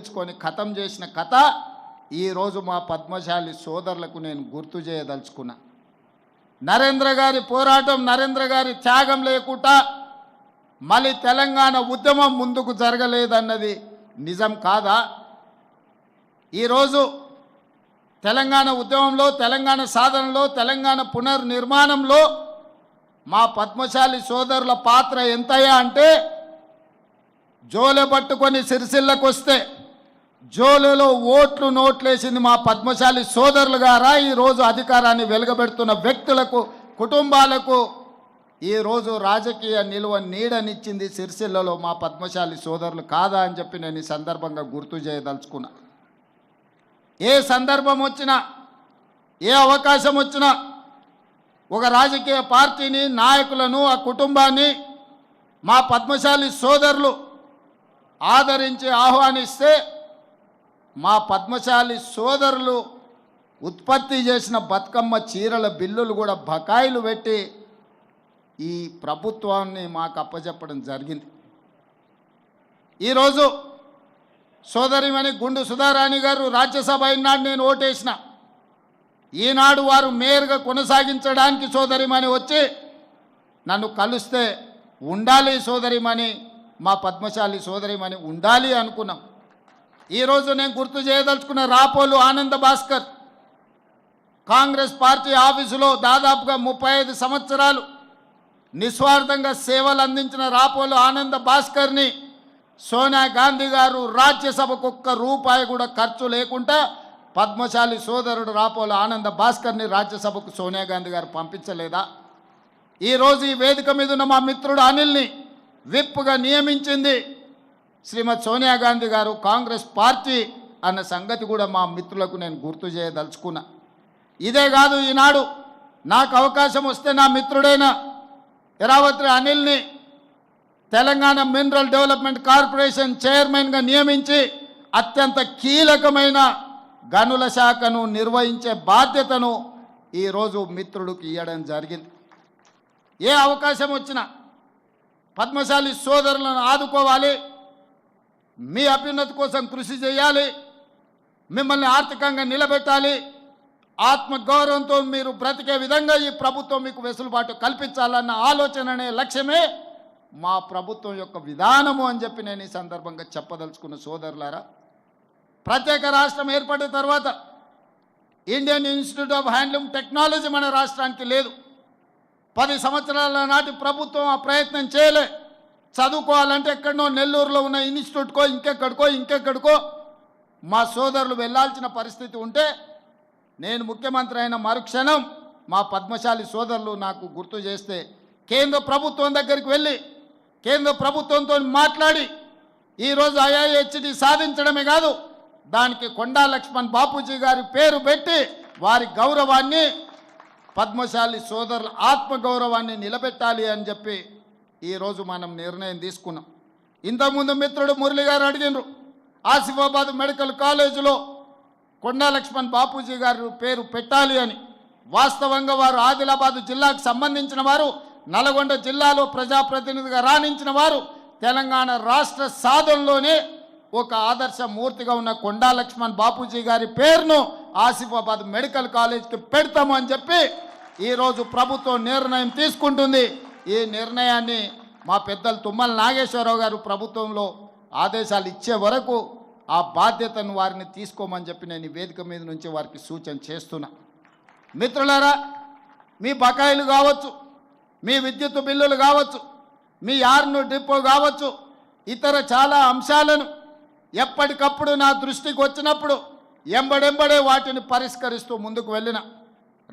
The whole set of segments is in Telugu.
ముగించుకొని ఖతం చేసిన కథ ఈరోజు మా పద్మశాలి సోదరులకు నేను గుర్తు చేయదలుచుకున్నా. నరేంద్ర గారి పోరాటం, నరేంద్ర గారి త్యాగం లేకుండా మళ్ళీ తెలంగాణ ఉద్యమం ముందుకు జరగలేదన్నది నిజం కాదా? ఈరోజు తెలంగాణ ఉద్యమంలో, తెలంగాణ సాధనలో, తెలంగాణ పునర్నిర్మాణంలో మా పద్మశాలి సోదరుల పాత్ర ఎంతయ్యా అంటే, జోలె పట్టుకొని సిరిసిల్లకు వస్తే జోలెలో ఓట్లు నోట్లేసింది మా పద్మశాలి సోదరులు గారా? ఈరోజు అధికారాన్ని వెలుగబెడుతున్న వ్యక్తులకు, కుటుంబాలకు ఈరోజు రాజకీయ నిలువ నీడనిచ్చింది సిరిసిల్లలో మా పద్మశాలి సోదరులు కాదా అని చెప్పి నేను ఈ సందర్భంగా గుర్తు చేయదలుచుకున్నా. ఏ సందర్భం వచ్చినా, ఏ అవకాశం వచ్చినా ఒక రాజకీయ పార్టీని, నాయకులను, ఆ కుటుంబాన్ని మా పద్మశాలి సోదరులు ఆదరించి ఆహ్వానిస్తే మా పద్మశాలి సోదరులు ఉత్పత్తి చేసిన బతుకమ్మ చీరల బిల్లులు కూడా బకాయిలు పెట్టి ఈ ప్రభుత్వాన్ని మాకు అప్పచెప్పడం జరిగింది. ఈరోజు సోదరిమణి గుండు సుధారాణి గారు రాజ్యసభ అయినాడు నేను ఓటేసిన. ఈనాడు వారు మేయర్గా కొనసాగించడానికి సోదరిమణి వచ్చి నన్ను కలిస్తే ఉండాలి సోదరిమణి, మా పద్మశాలి సోదరిమణి ఉండాలి అనుకున్నాం. ఈరోజు నేను గుర్తు చేయదలుచుకున్న రాపోలు ఆనంద భాస్కర్ కాంగ్రెస్ పార్టీ ఆఫీసులో దాదాపుగా 35 సంవత్సరాలు నిస్వార్థంగా సేవలు అందించిన రాపోలు ఆనంద భాస్కర్ని సోనియా గాంధీ గారు రాజ్యసభకు ఒక్క రూపాయి కూడా ఖర్చు లేకుండా పద్మశాలి సోదరుడు రాపోలు ఆనంద భాస్కర్ని రాజ్యసభకు సోనియా గాంధీ గారు పంపించలేదా? ఈరోజు ఈ వేదిక మీద ఉన్న మా మిత్రుడు అనిల్ని విప్గా నియమించింది శ్రీమతి సోనియా గాంధీ గారు, కాంగ్రెస్ పార్టీ అన్న సంగతి కూడా మా మిత్రులకు నేను గుర్తు చేయదలుచుకున్నా. ఇదే కాదు, ఈనాడు నాకు అవకాశం వస్తే నా మిత్రుడైన ఎరావత్రి అనిల్ని తెలంగాణ మినరల్ డెవలప్మెంట్ కార్పొరేషన్ చైర్మన్గా నియమించి అత్యంత కీలకమైన గనుల శాఖను నిర్వహించే బాధ్యతను ఈరోజు మిత్రుడికి ఇవ్వడం జరిగింది. ఏ అవకాశం వచ్చినా పద్మశాలి సోదరులను ఆదుకోవాలి, మీ అభ్యున్నతి కోసం కృషి చేయాలి, మిమ్మల్ని ఆర్థికంగా నిలబెట్టాలి, ఆత్మగౌరవంతో మీరు బ్రతికే విధంగా ఈ ప్రభుత్వం మీకు వెసులుబాటు కల్పించాలన్న ఆలోచననే లక్ష్యమే మా ప్రభుత్వం యొక్క విధానము అని చెప్పి నేను ఈ సందర్భంగా చెప్పదలుచుకున్న సోదరులారా. ప్రత్యేక రాష్ట్రం ఏర్పడిన తర్వాత Indian institute of handloom technology మన రాష్ట్రానికి లేదు. 10 సంవత్సరాల నాటి ప్రభుత్వం ఆ ప్రయత్నం చేయలే. చదువుకోవాలంటే ఎక్కడనో నెల్లూరులో ఉన్న ఇన్స్టిట్యూట్కో ఇంకెక్కడికో మా సోదరులు వెళ్ళాల్సిన పరిస్థితి ఉంటే నేను ముఖ్యమంత్రి అయిన మరుక్షణం మా పద్మశాలి సోదరులు నాకు గుర్తు చేస్తే కేంద్ర ప్రభుత్వం దగ్గరికి వెళ్ళి కేంద్ర ప్రభుత్వంతో మాట్లాడి ఈరోజు IIHT సాధించడమే కాదు, దానికి కొండా లక్ష్మణ్ బాపూజీ గారి పేరు పెట్టి వారి గౌరవాన్ని, పద్మశాలి సోదరుల ఆత్మగౌరవాన్ని నిలబెట్టాలి అని చెప్పి ఈరోజు మనం నిర్ణయం తీసుకున్నాం. ఇంతకుముందు మిత్రుడు మురళి గారు అడిగినారు, ఆసిఫాబాద్ మెడికల్ కాలేజీలో కొండా లక్ష్మణ్ బాపూజీ గారు పేరు పెట్టాలి అని. వాస్తవంగా వారు ఆదిలాబాద్ జిల్లాకు సంబంధించిన వారు, నల్గొండ జిల్లాలో ప్రజాప్రతినిధిగా రాణించిన వారు, తెలంగాణ రాష్ట్ర సాధనలోనే ఒక ఆదర్శ మూర్తిగా ఉన్న కొండా లక్ష్మణ్ బాపూజీ గారి పేరును ఆసిఫాబాద్ మెడికల్ కాలేజ్కి పెడతాము అని చెప్పి ఈరోజు ప్రభుత్వం నిర్ణయం తీసుకుంటుంది. ఈ నిర్ణయాన్ని మా పెద్దలు తుమ్మల నాగేశ్వరరావు గారు ప్రభుత్వంలో ఆదేశాలు ఇచ్చే వరకు ఆ బాధ్యతను వారిని తీసుకోమని చెప్పి నేను ఈ వేదిక మీద నుంచి వారికి సూచన చేస్తున్నా. మిత్రులారా, మీ బకాయిలు కావచ్చు, మీ విద్యుత్ బిల్లులు కావచ్చు, మీ యార్ను డిపో కావచ్చు, ఇతర చాలా అంశాలను ఎప్పటికప్పుడు నా దృష్టికి వచ్చినప్పుడు ఎంబడెంబడే వాటిని పరిష్కరిస్తూ ముందుకు వెళ్ళిన.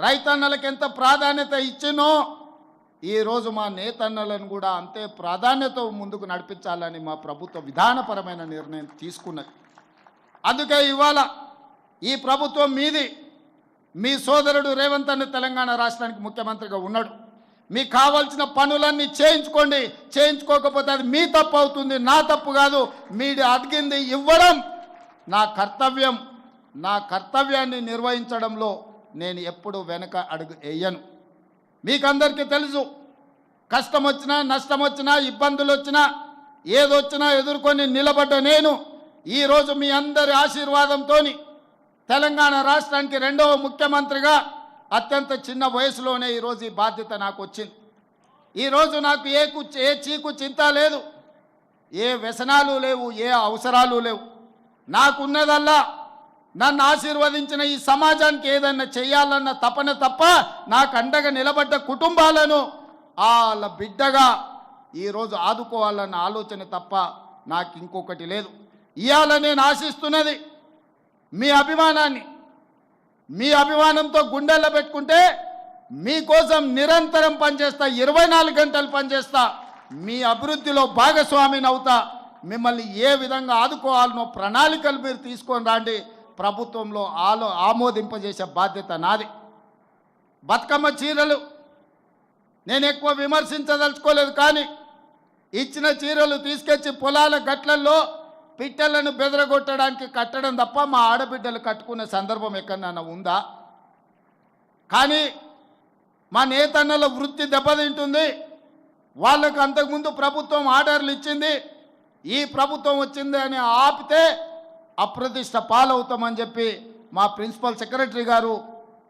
రైతన్నలకు ఎంత ప్రాధాన్యత ఇచ్చినో ఈరోజు మా నేతన్నలను కూడా అంతే ప్రాధాన్యత ముందుకు నడిపించాలని మా ప్రభుత్వ విధానపరమైన నిర్ణయం తీసుకున్నది. అందుకే ఇవాళ ఈ ప్రభుత్వం మీది, మీ సోదరుడు రేవంత్ అన్న తెలంగాణ రాష్ట్రానికి ముఖ్యమంత్రిగా ఉన్నాడు. మీకు కావాల్సిన పనులన్నీ చేయించుకోండి, చేయించుకోకపోతే అది మీ తప్పు అవుతుంది, నా తప్పు కాదు. మీరు అడిగింది ఇవ్వడం నా కర్తవ్యం. నా కర్తవ్యాన్ని నిర్వహించడంలో నేను ఎప్పుడు వెనక అడుగు వేయను. మీకందరికీ తెలుసు, కష్టం వచ్చినా, నష్టం వచ్చినా, ఇబ్బందులు వచ్చినా, ఏదొచ్చినా ఎదుర్కొని నిలబడ్డ నేను ఈరోజు మీ అందరి ఆశీర్వాదంతో తెలంగాణ రాష్ట్రానికి రెండవ ముఖ్యమంత్రిగా అత్యంత చిన్న వయసులోనే ఈరోజు ఈ బాధ్యత నాకు వచ్చింది. ఈరోజు నాకు ఏ చీకు చింత లేదు, ఏ వ్యసనాలు లేవు, ఏ అవసరాలు లేవు. నాకున్నదల్లా నన్ను ఆశీర్వదించిన ఈ సమాజానికి ఏదైనా చేయాలన్న తపన తప్ప నాకు అండగా నిలబడ్డ కుటుంబాలను వాళ్ళ బిడ్డగా ఈరోజు ఆదుకోవాలన్న ఆలోచన తప్ప నాకు ఇంకొకటి లేదు. ఇవాళ నేను ఆశిస్తున్నది మీ అభిమానాన్ని. మీ అభిమానంతో గుండెల్లో పెట్టుకుంటే మీకోసం నిరంతరం పనిచేస్తా, 24 గంటలు పనిచేస్తా, మీ అభివృద్ధిలో భాగస్వామిని అవుతా. మిమ్మల్ని ఏ విధంగా ఆదుకోవాలనో ప్రణాళికలు మీరు తీసుకొని రండి. ప్రభుత్వంలో ఆమోదింపజేసే బాధ్యత నాది. బతుకమ్మ చీరలు నేను ఎక్కువ విమర్శించదలుచుకోలేదు, కానీ ఇచ్చిన చీరలు తీసుకొచ్చి పొలాల గట్లల్లో పిట్టలను బెదరగొట్టడానికి కట్టడం తప్ప మా ఆడబిడ్డలు కట్టుకునే సందర్భం ఎక్కడన్నా ఉందా? కానీ మా నేతన్నల వృత్తి దెబ్బతింటుంది. వాళ్ళకు అంతకుముందు ప్రభుత్వం ఆర్డర్లు ఇచ్చింది, ఈ ప్రభుత్వం వచ్చింది అని ఆపితే అప్రతిష్ట పాలవుతామని చెప్పి మా ప్రిన్సిపల్ సెక్రటరీ గారు,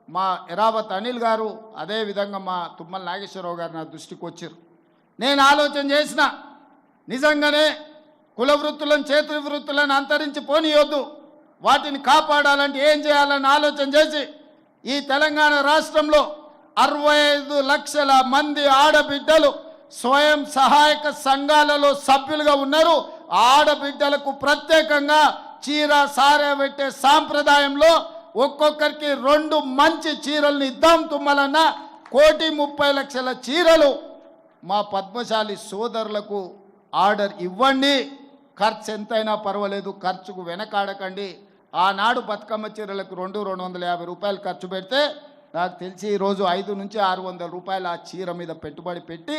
మా ఎరావత్ అనిల్ గారు, అదేవిధంగా మా తుమ్మల నాగేశ్వరరావు గారు నా దృష్టికి వచ్చారు. నేను ఆలోచన చేసిన, నిజంగానే కుల వృత్తులను చేతి వృత్తులను అంతరించి పోనీయొద్దు, వాటిని కాపాడాలంటే ఏం చేయాలని ఆలోచన చేసి ఈ తెలంగాణ రాష్ట్రంలో 65 లక్షల మంది ఆడబిడ్డలు స్వయం సహాయక సంఘాలలో సభ్యులుగా ఉన్నారు. ఆడబిడ్డలకు ప్రత్యేకంగా చీర సారె పెట్టే సాంప్రదాయంలో ఒక్కొక్కరికి 2 మంచి చీరలను ఇద్దాం. తుమ్మలన్న 1,30,00,000 చీరలు మా పద్మశాలి సోదరులకు ఆర్డర్ ఇవ్వండి. ఖర్చు ఎంతైనా పర్వాలేదు, ఖర్చుకు వెనకాడకండి. ఆనాడు బతుకమ్మ చీరలకు 250 రూపాయలు ఖర్చు పెడితే నాకు తెలిసి ఈరోజు 500 నుంచి 600 రూపాయలు ఆ చీర మీద పెట్టుబడి పెట్టి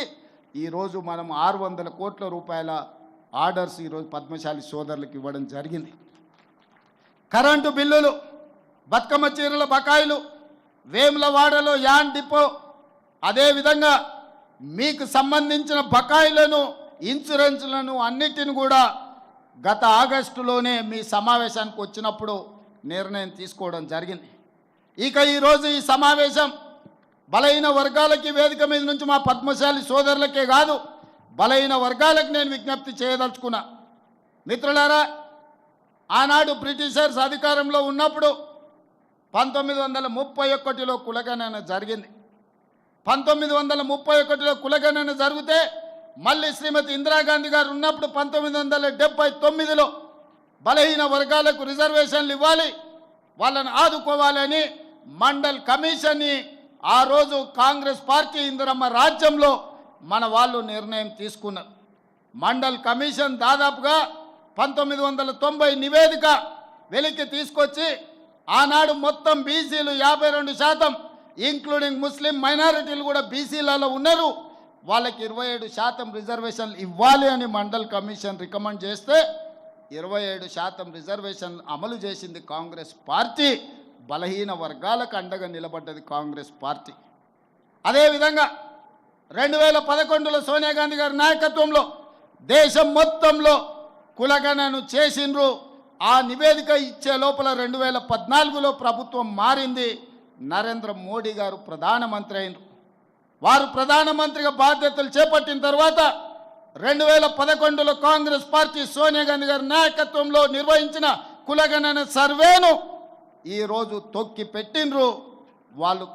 ఈరోజు మనం 600 కోట్ల రూపాయల ఆర్డర్స్ ఈరోజు పద్మశాలి సోదరులకు ఇవ్వడం జరిగింది. కరెంటు బిల్లులు, బతుకమ్మ చీరల బకాయిలు, వేములవాడలో యాన్ డిపో, అదేవిధంగా మీకు సంబంధించిన బకాయిలను, ఇన్సూరెన్స్లను అన్నిటిని కూడా గత ఆగస్టులోనే మీ సమావేశానికి వచ్చినప్పుడు నిర్ణయం తీసుకోవడం జరిగింది. ఇక ఈరోజు ఈ సమావేశం బలహీన వర్గాలకి వేదిక మీద నుంచి మా పద్మశాలి సోదరులకే కాదు, బలహీన వర్గాలకు నేను విజ్ఞప్తి చేయదలుచుకున్నా. మిత్రులారా, ఆనాడు బ్రిటిషర్స్ అధికారంలో ఉన్నప్పుడు 1931లో కులగణన జరిగింది. 1931లో కులగణన జరిగితే మళ్ళీ శ్రీమతి ఇందిరాగాంధీ గారు ఉన్నప్పుడు 1979లో బలహీన వర్గాలకు రిజర్వేషన్లు ఇవ్వాలి, వాళ్ళని ఆదుకోవాలని మండల్ కమిషన్ని ఆ రోజు కాంగ్రెస్ పార్టీ ఇందిరమ్మ రాజ్యంలో మన వాళ్ళు నిర్ణయం తీసుకున్నారు. మండల్ కమిషన్ దాదాపుగా 1990 నివేదిక వెలికి తీసుకొచ్చి ఆనాడు మొత్తం బీసీలు 52%, ఇంక్లూడింగ్ ముస్లిం మైనారిటీలు కూడా బీసీలలో ఉన్నారు, వాళ్ళకి 27% రిజర్వేషన్లు ఇవ్వాలి అని మండల్ కమిషన్ రికమెండ్ చేస్తే 27% రిజర్వేషన్ అమలు చేసింది కాంగ్రెస్ పార్టీ. బలహీన వర్గాలకు అండగా నిలబడ్డది కాంగ్రెస్ పార్టీ. అదేవిధంగా 2011లో సోనియా గాంధీ గారి నాయకత్వంలో దేశం మొత్తంలో కులగణను చేసిండ్రు. ఆ నివేదిక ఇచ్చే లోపల 2014లో ప్రభుత్వం మారింది. నరేంద్ర మోడీ గారు ప్రధానమంత్రి అయినరు. వారు ప్రధానమంత్రిగా బాధ్యతలు చేపట్టిన తర్వాత 2011లో కాంగ్రెస్ పార్టీ సోనియా గాంధీ గారి నాయకత్వంలో నిర్వహించిన కులగణన సర్వేను ఈరోజు తొక్కి పెట్టినరు. వాళ్ళు